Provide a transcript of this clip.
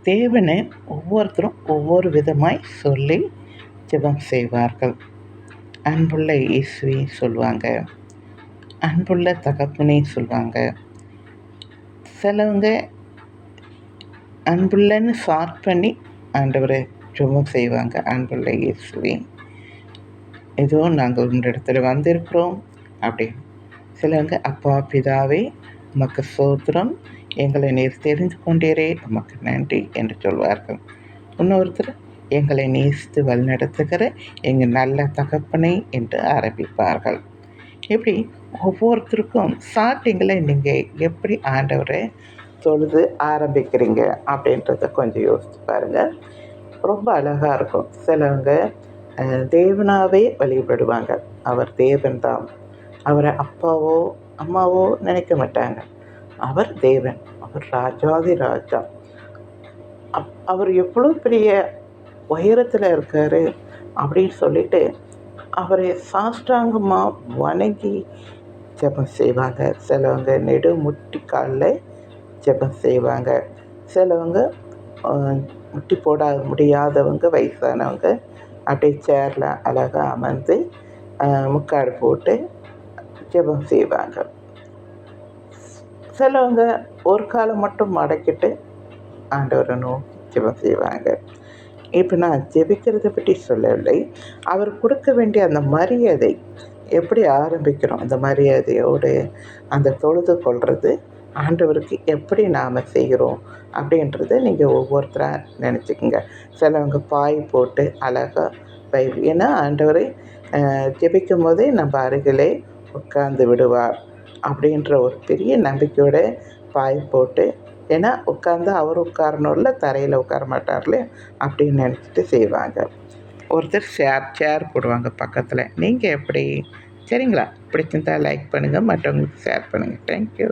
தேவனை ஒவ்வொருத்தரும் ஒவ்வொரு விதமாய் சொல்லி ஜெபம் செய்வார்கள். அன்புள்ள இயேசுவே சொல்லுவாங்க, அன்புள்ள தகப்பனே சொல்லுவாங்க. சிலவங்க அன்புள்ளன்னு ஸ்டார்ட் பண்ணி ஆண்டவரை ஜெபம் செய்வாங்க. அன்புள்ள இயேசுவே, ஏதோ நாங்கள் உங்களிடத்துல வந்திருக்கிறோம் அப்படின்னு. சிலவங்க அப்பா பிதாவே உமக்கு ஸ்தோத்திரம், எங்களை நீர் தெரிந்து கொண்டீரே உமக்கு நன்றி என்று சொல்வார்கள். இன்னொருத்தர் எங்களை நேசித்து வழிநடத்துகிற எங்கள் நல்ல தகப்பனை என்று ஆரம்பிப்பார்கள். இப்படி ஒவ்வொருத்தருக்கும் ஸ்டார்டிங்கில் நீங்கள் எப்படி ஆண்டவரை தொழுது ஆரம்பிக்கிறீங்க அப்படின்றத கொஞ்சம் யோசித்து பாருங்கள். ரொம்ப அழகாக இருக்கும். சிலவங்க தேவனாகவே வழிபடுவாங்க. அவர் தேவன்தான். அவரை அப்பாவோ அம்மாவோ நினைக்க மாட்டாங்க. அவர் தேவன், அவர் ராஜாதி ராஜா. அவர் எவ்வளோ பெரிய உயரத்தில் இருக்கார் அப்படின்னு சொல்லிட்டு அவரை சாஷ்டாங்கமாக வணங்கி ஜெபம் செய்வாங்க. சிலவங்க நெடு முட்டி காலில் ஜெபம் செய்வாங்க. சிலவங்க முட்டி போட முடியாதவங்க, வயசானவங்க அப்படியே சேரில் அழகாக அமர்ந்து முக்காடு போட்டு ஜெபம் செய்வாங்க. சிலவங்க ஒரு காலம் மட்டும் மடக்கிட்டு ஆண்டவரை நோக்கி ஜெபம் செய்வாங்க. இப்போ நான் ஜெபிக்கிறத பற்றி சொல்லவில்லை, அவர் கொடுக்க வேண்டிய அந்த மரியாதை எப்படி ஆரம்பிக்கிறோம், அந்த மரியாதையோடு அந்த தொழுது கொள்வது ஆண்டவருக்கு எப்படி நாம் செய்கிறோம் அப்படின்றத நீங்கள் ஒவ்வொருத்தராக நினச்சிக்கோங்க. சிலவங்க பாய் போட்டு அழகாக ஏன்னா ஆண்டவரை ஜெபிக்கும் போதே நம்ம அருகிலே உட்கார்ந்து விடுவார் அப்படின்ற ஒரு பெரிய நம்பிக்கையோட பாய் போட்டு, ஏன்னா உட்காந்து அவர் உட்காரணும்ல, தரையில் உட்கார மாட்டார்ல அப்படின்னு நினச்சிட்டு செய்வாங்க. ஒருத்தர் சேர் போடுவாங்க பக்கத்தில். நீங்கள் எப்படி? சரிங்களா? பிடிச்சிருந்தா லைக் பண்ணுங்கள், மற்றவங்களுக்கு ஷேர் பண்ணுங்கள். தேங்க்யூ.